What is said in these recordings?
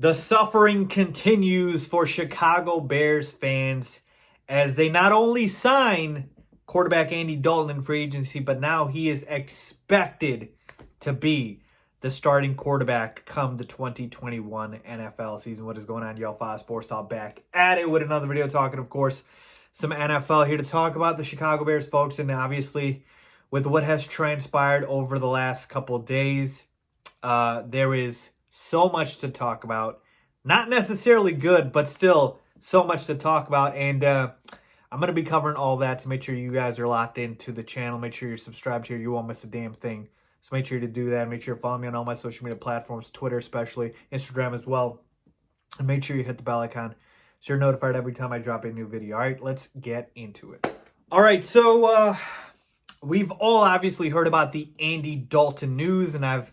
The suffering continues for Chicago Bears fans as they not only sign quarterback Andy Dalton in free agency, but now he is expected to be the starting quarterback come the 2021 NFL season. What is going on, y'all? Faiz Sports Talk back at it with another video talking, of course, some NFL here to talk about the Chicago Bears, folks. And obviously, with what has transpired over the last couple of days, there is so much to talk about. Not necessarily good, but still so much to talk about. And I'm going to be covering all that, to make sure you guys are locked into the channel. Make sure you're subscribed here. You won't miss a damn thing. So make sure to do that. Make sure you follow me on all my social media platforms, Twitter especially, Instagram as well. And make sure you hit the bell icon so you're notified every time I drop a new video. All right, let's get into it. All right, so we've all obviously heard about the Andy Dalton news, and I've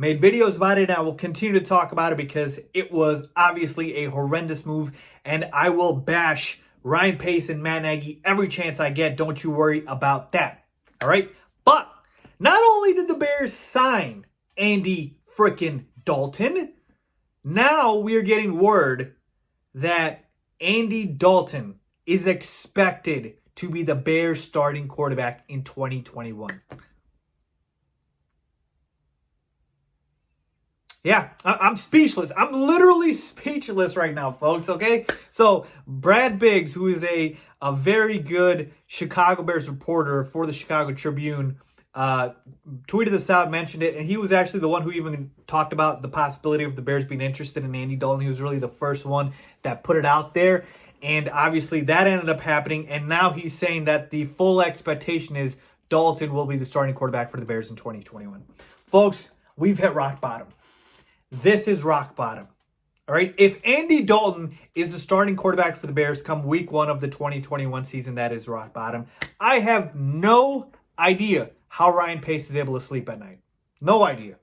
made videos about it, and I will continue to talk about it because it was obviously a horrendous move, and I will bash Ryan Pace and Matt Nagy every chance I get. Don't you worry about that. All right? But not only did the Bears sign Andy freaking Dalton, now we're getting word that Andy Dalton is expected to be the Bears starting quarterback in 2021. Yeah, I'm speechless. I'm literally speechless right now, folks, okay? So, Brad Biggs, who is a very good Chicago Bears reporter for the Chicago Tribune, tweeted this out, mentioned it, and he was actually the one who even talked about the possibility of the Bears being interested in Andy Dalton. He was really the first one that put it out there, and obviously that ended up happening, and now he's saying that the full expectation is Dalton will be the starting quarterback for the Bears in 2021. Folks, we've hit rock bottom. This is rock bottom. All right. If Andy Dalton is the starting quarterback for the Bears come week 1 of the 2021 season, that is rock bottom. I have no idea how Ryan Pace is able to sleep at night. No idea.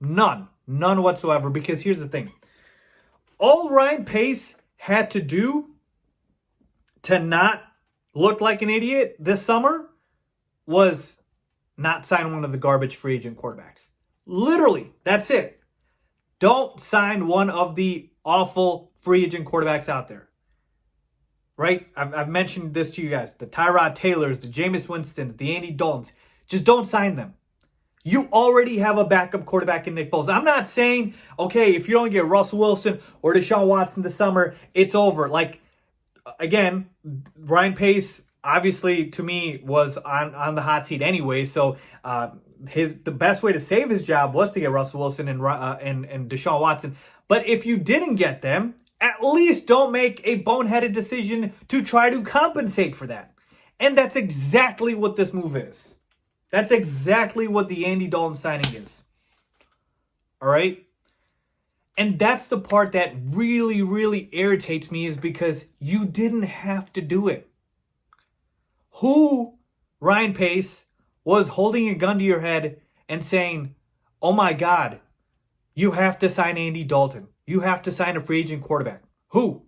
None whatsoever. Because here's the thing. All Ryan Pace had to do to not look like an idiot this summer was not sign one of the garbage free agent quarterbacks. Literally, that's it. Don't sign one of the awful free agent quarterbacks out there. Right? I've mentioned this to you guys. The Tyrod Taylors, the Jameis Winstons, the Andy Daltons. Just don't sign them. You already have a backup quarterback in Nick Foles. I'm not saying, okay, if you don't get Russell Wilson or Deshaun Watson this summer, it's over. Like, again, Ryan Pace, obviously, to me, was on the hot seat anyway. So, the best way to save his job was to get Russell Wilson and Deshaun Watson. But if you didn't get them, at least don't make a boneheaded decision to try to compensate for that. And that's exactly what this move is. That's exactly what the Andy Dalton signing is. All right? And that's the part that really, really irritates me, is because you didn't have to do it. Who, Ryan Pace, was holding a gun to your head and saying, oh my God, you have to sign Andy Dalton. You have to sign a free agent quarterback. Who?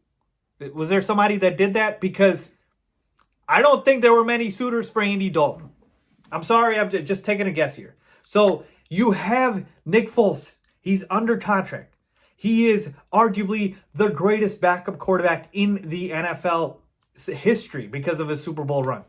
Was there somebody that did that? Because I don't think there were many suitors for Andy Dalton. I'm sorry, I'm just taking a guess here. So you have Nick Foles. He's under contract. He is arguably the greatest backup quarterback in the NFL history because of his Super Bowl run.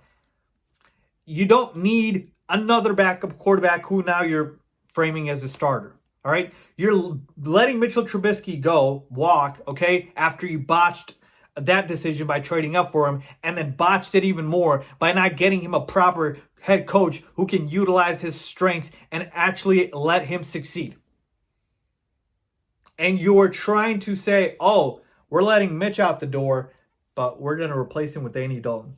You don't need another backup quarterback who now you're framing as a starter. All right? You're letting Mitchell Trubisky walk, okay, after you botched that decision by trading up for him, and then botched it even more by not getting him a proper head coach who can utilize his strengths and actually let him succeed. And you're trying to say, oh, we're letting Mitch out the door, but we're going to replace him with Andy Dalton.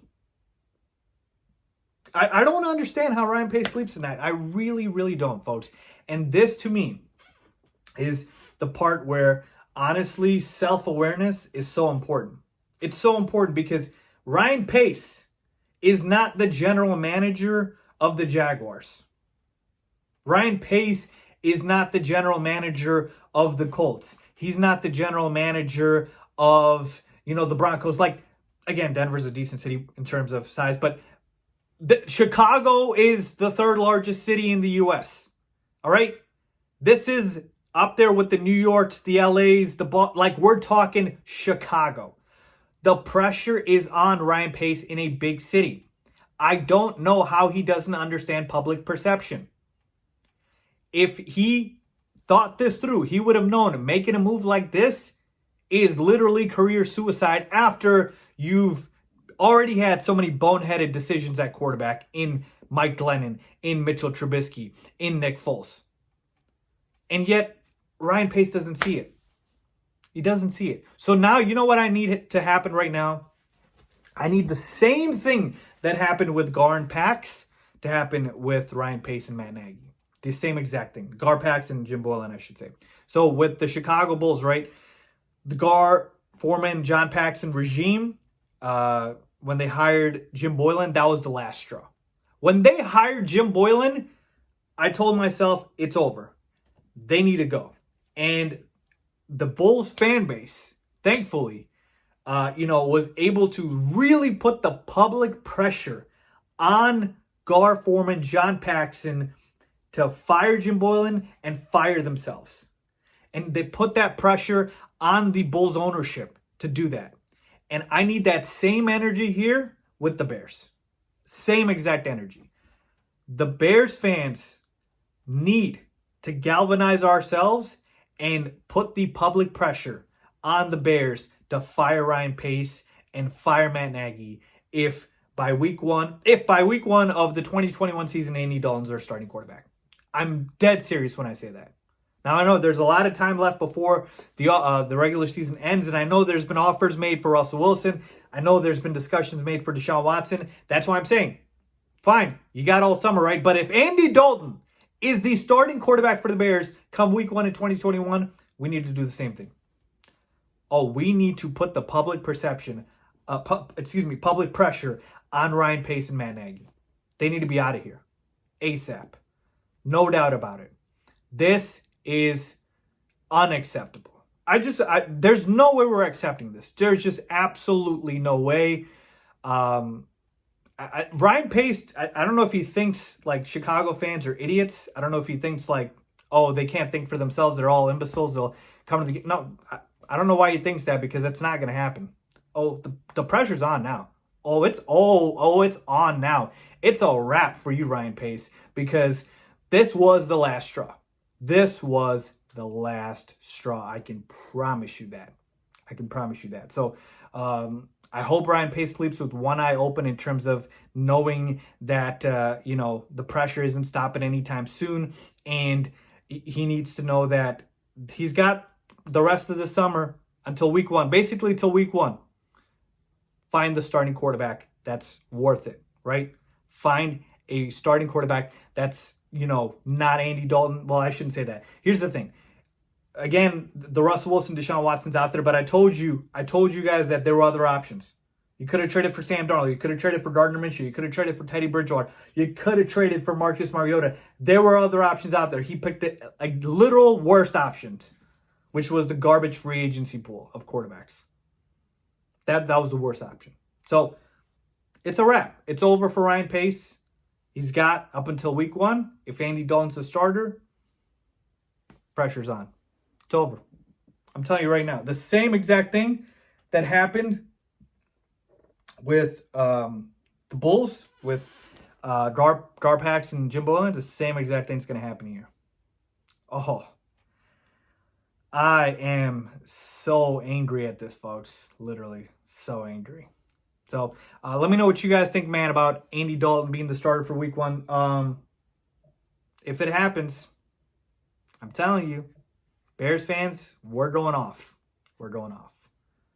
I don't understand how Ryan Pace sleeps at night. I really, really don't, folks. And this, to me, is the part where, honestly, self-awareness is so important. It's so important because Ryan Pace is not the general manager of the Jaguars. Ryan Pace is not the general manager of the Colts. He's not the general manager of, the Broncos. Like, again, Denver's a decent city in terms of size, but Chicago is the 3rd largest city in the U.S. All right? This is up there with the New Yorks, the LAs, like we're talking Chicago. The pressure is on Ryan Pace in a big city. I don't know how he doesn't understand public perception. If he thought this through, he would have known making a move like this is literally career suicide after you've already had so many boneheaded decisions at quarterback in Mike Glennon, in Mitchell Trubisky, in Nick Foles. And yet, Ryan Pace doesn't see it. He doesn't see it. So now, you know what I need to happen right now? I need the same thing that happened with Gar and Pax to happen with Ryan Pace and Matt Nagy. The same exact thing. Gar, Pax, and Jim Boylan, I should say. So with the Chicago Bulls, right? The Gar, Foreman, John Paxson regime, when they hired Jim Boylan, that was the last straw. When they hired Jim Boylan, I told myself, it's over. They need to go. And the Bulls fan base, thankfully, was able to really put the public pressure on Gar, Foreman, John Paxson to fire Jim Boylan and fire themselves. And they put that pressure on the Bulls ownership to do that. And I need that same energy here with the Bears. Same exact energy. The Bears fans need to galvanize ourselves and put the public pressure on the Bears to fire Ryan Pace and fire Matt Nagy if by week one of the 2021 season, Andy Dalton's their starting quarterback. I'm dead serious when I say that. Now, I know there's a lot of time left before the regular season ends, and I know there's been offers made for Russell Wilson. I know there's been discussions made for Deshaun Watson. That's why I'm saying, fine, you got all summer, right? But if Andy Dalton is the starting quarterback for the Bears come week 1 in 2021, we need to do the same thing. We need to put the public public pressure on Ryan Pace and Matt Nagy. They need to be out of here ASAP. No doubt about it. This is unacceptable. There's no way we're accepting this. There's just absolutely no way. Ryan Pace, I don't know if he thinks like Chicago fans are idiots. I don't know if he thinks like, they can't think for themselves. They're all imbeciles. They'll come to the game. No, I don't know why he thinks that, because it's not going to happen. The pressure's on now. It's on now. It's a wrap for you, Ryan Pace, because this was the last straw. This was the last straw. I can promise you that. So, I hope Ryan Pace sleeps with one eye open in terms of knowing that, the pressure isn't stopping anytime soon. And he needs to know that he's got the rest of the summer until week 1, basically till week 1. Find the starting quarterback that's worth it, right? Find a starting quarterback that's, not Andy Dalton. Well, I shouldn't say that. Here's the thing. Again, the Russell Wilson, Deshaun Watson's out there, but I told you guys that there were other options. You could have traded for Sam Darnold. You could have traded for Gardner Minshew. You could have traded for Teddy Bridgewater. You could have traded for Marcus Mariota. There were other options out there. He picked the literal worst options, which was the garbage free agency pool of quarterbacks. That was the worst option. So it's a wrap. It's over for Ryan Pace. He's got up until week 1. If Andy Dalton's the starter, pressure's on. It's over. I'm telling you right now. The same exact thing that happened with the Bulls, with Garpax and Jim Boylan, the same exact thing's going to happen here. I am so angry at this, folks. Literally so angry. So let me know what you guys think, man, about Andy Dalton being the starter for week 1. If it happens, I'm telling you, Bears fans, we're going off. We're going off.